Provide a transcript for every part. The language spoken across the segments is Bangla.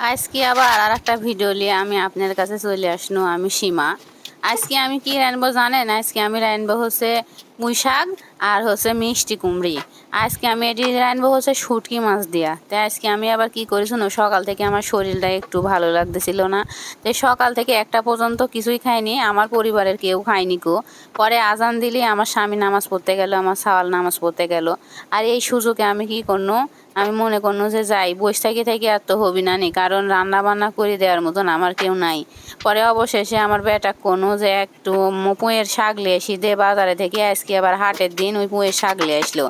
আজকে আবার আর একটা ভিডিও নিয়ে আমি আপনার কাছে চলে আসলো। আমি সীমা। আজকে আমি কি রানবো জানেন? আজকে আমি রানবো হচ্ছে পুঁই শাক আর হচ্ছে মিষ্টি কুমড়ি। আজকে আমি এটি রানবো হচ্ছে শুটকি মাছ দিয়া। তাই আজকে আমি আবার কি করেছি না, সকাল থেকে আমার শরীরটা একটু ভালো লাগতেছিল না। তাই সকাল থেকে একটা পর্যন্ত কিছুই খাইনি, আমার পরিবারের কেউ খায়নি কো। পরে আজান দিলে আমার স্বামী নামাজ পড়তে গেল, আমার সাওয়াল নামাজ পড়তে গেল। আর এই সুযোগে আমি কি করলো, আমি মনে করলো যে যাই বসে থেকে আর তো হবি না নি, কারণ রান্না বান্না করে দেওয়ার মতন আমার কেউ নাই। পরে অবশেষে আমার বেটা কোনো যে একটু পুঁয়ের শাক লিয়ে এসি দে বাজারে থেকে, আজকে আবার হাটের দিন ওই পুঁয়ের শাক লিয়ে আসলো।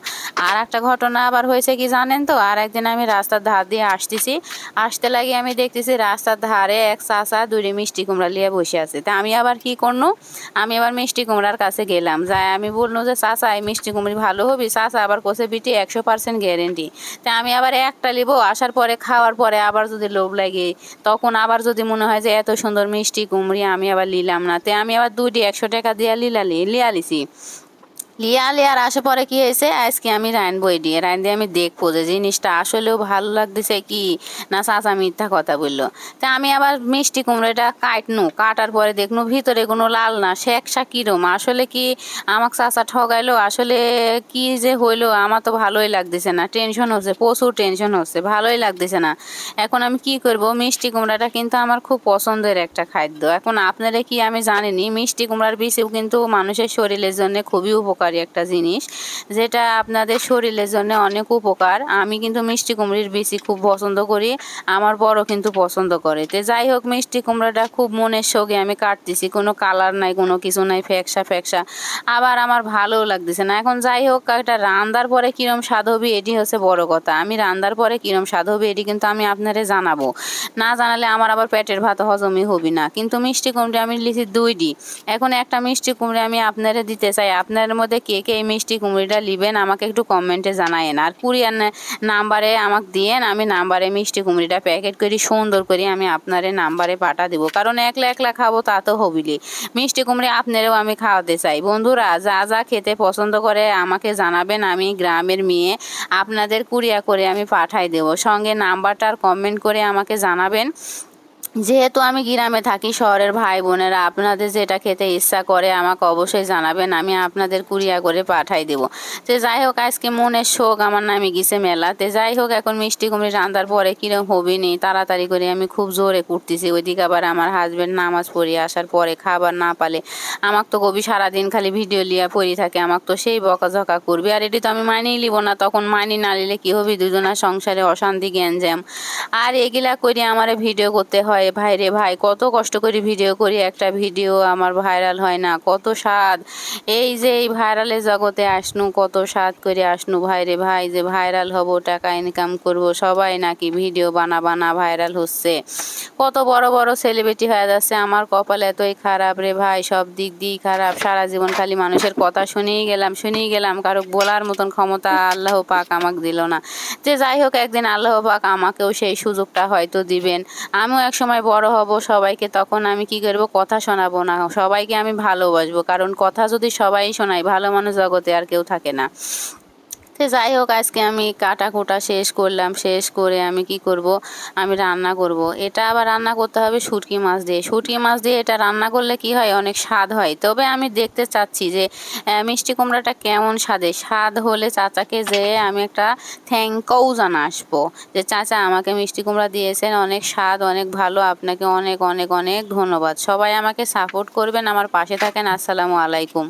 আর একটা ঘটনা আবার হয়েছে কি জানেন তো, আর একদিন আমি রাস্তার ধার দিয়ে আসতে লাগি আমি দেখতেছি রাস্তার ধারে এক চাচা দুটি মিষ্টি কুমড়া নিয়ে বসে আছে। তা আমি আবার কি করলো, আমি আবার মিষ্টি কুমড়ার কাছে গেলাম, যাই আমি বললো যে চাচা এই মিষ্টি কুমড়ি ভালো হবি? চাচা আবার কোসে বিটি 100% গ্যারেন্টি। তা আমি আবার একটা নিবো, আসার পরে খাওয়ার পরে আবার যদি লোভ লাগে, তখন আবার যদি মনে হয় যে এত সুন্দর মিষ্টি কুমড়ি আমি আবার নিলাম না, তে আমি আবার দুইটি 100 টাকা দিয়ে লিয়া লিছি। লিয়ার আসে পরে কি হয়েছে, আজকে আমি রাইন দিয়ে আমি দেখবো যে জিনিসটা আসলেও ভালো লাগতেছে কি না চাচা মিথ্যা কথা বললো। তা আমি আবার মিষ্টি কুমড়োটা কাটার পরে দেখনু ভিতরে কোনো লাল না, শেকসা কিরম আসলে কি আমাকে চাচা ঠগাইলো, আসলে কি যে হইলো আমার তো ভালোই লাগতেছে না, টেনশন হচ্ছে, প্রচুর টেনশন হচ্ছে, ভালোই লাগতেছে না। এখন আমি কি করব, মিষ্টি কুমড়াটা কিন্তু আমার খুব পছন্দের একটা খাদ্য। এখন আপনারা কি আমি জানিনি, মিষ্টি কুমড়ার বীজও কিন্তু মানুষের শরীরের জন্য খুবই উপকারী একটা জিনিস, যেটা আপনাদের শরীরের জন্য অনেক উপকার। আমি কিন্তু মিষ্টি কুমড়ির বীজই খুব পছন্দ করি, আমার বড় কিন্তু পছন্দ করে। তো যাই হোক, মিষ্টি কুমড়াটা খুব মনের শোকে আমি কাটতেছি, কোনো কালার নাই, কোনো কিছু নাই, ফ্যাকসা ফ্যাকসা, আবার আমার ভালোও লাগতেছে না। এখন যাই হোক, একটা রান্নার পরে কিরম স্বাদ হবে এটি হচ্ছে বড় কথা। আমি রান্নার পরে কিরম স্বাদ হবে এটি কিন্তু আমি আপনারে জানাবো, না জানালে আমার আবার পেটের ভাত হজমই হবি না। কিন্তু মিষ্টি কুমড়ি আমি লিখি দুইটি। এখন একটা মিষ্টি কুমড়ি আমি আপনারে দিতে চাই, আপনার মধ্যে কে কে এই মিষ্টি কুমড়িটা লিবেন আমাকে একটু কমেন্টে জানায়েন, আর কুরিয়ার নাম্বারে আমাকে দিয়েন, আমি নাম্বারে মিষ্টি কুমড়িটা প্যাকেট করি সুন্দর করে আমি আপনারে নাম্বারে পাঠা দিব, কারণ একলা একলা খাবো তা তো হবিলি। মিষ্টি কুমড়ি আপনারেও আমি খাওয়াতে চাই। বন্ধুরা যা যা খেতে পছন্দ করে আমাকে জানাবেন, আমি গ্রামের মেয়ে, আপনাদের কুরিয়া করে আমি পাঠাই দেবো, সঙ্গে নাম্বারটার কমেন্ট করে আমাকে জানাবেন। যেহেতু আমি গ্রামে থাকি, শহরের ভাই বোনেরা আপনাদের যেটা খেতে ইচ্ছা করে আমাকে অবশ্যই জানাবেন, আমি আপনাদের কুরিয়া করে পাঠাই দেব। তো যাই হোক, আজকে মনের শোক আমার নামে গেছে মেলাতে। যাই হোক, এখন মিষ্টি কুমড়ি রান্নার পরে কিরম হবে নি, তাড়াতাড়ি করে আমি খুব জোরে করতেছি। ওইদিকে আবার আমার হাজব্যান্ড নামাজ পড়িয়ে আসার পরে খাবার না পালে আমাকে তো কবি সারাদিন খালি ভিডিও লিয়া পড়ি থাকে, আমাকে তো সেই বকাঝকা করবে। আর এটি তো আমি মানিয়ে নিব না, তখন মানি না নিলে কী হবে, দুজনের সংসারে অশান্তি গ্যাঞ্জাম। আর এগুলা করে আমার ভিডিও করতে হয়। ভাই রে ভাই, কত কষ্ট করে ভিডিও করি, একটা ভিডিও আমার ভাইরাল হয় না, কত স্বাদ। এই যে এই ভাইরালের জগতে আসনু, কত স্বাদ করে আসনু ভাই রে ভাই, যে ভাইরাল হব, টাকা ইনকাম করব, সবাই নাকি ভিডিও বানা ভাইরাল হচ্ছে, কত বড় বড় সেলিব্রিটি হয়ে যাচ্ছে। আমার কপাল এতই খারাপ রে ভাই, সব দিক দিয়েই খারাপ। সারা জীবন খালি মানুষের কথা শুনেই গেলাম, কারো বলার মতন ক্ষমতা আল্লাহ পাক আমাকে দিল না। যে যাই হোক, একদিন আল্লাহ পাক আমাকেও সেই সুযোগটা হয়তো দিবেন, আমিও এক সময় বড় হব, সবাইকে তখন আমি কি করব, কথা শোনাবো না, সবাইকে আমি ভালোবাসবো, কারণ কথা যদি সবাই শোনাই, ভালো মানুষ জগতে আর কেউ থাকে না। তো যাই হোক, আজকে আমি কাটা কোটা শেষ করলাম, শেষ করে আমি কি করব, আমি রান্না করব। এটা আবার রান্না করতে হবে শুটকি মাছ দিয়ে এটা রান্না করলে কি হয়, অনেক স্বাদ হয়। তবে আমি দেখতে চাচ্ছি যে মিষ্টি কুমড়াটা কেমন স্বাদ হলে চাচাকে যে আমি একটা থ্যাংক ইউ জানা আসবো, যে চাচা আমাকে মিষ্টি কুমড়া দিয়েছেন, অনেক স্বাদ, অনেক ভালো, আপনাকে অনেক অনেক অনেক ধন্যবাদ। সবাই আমাকে সাপোর্ট করবেন, আমার পাশে থাকেন। আসসালামু আলাইকুম।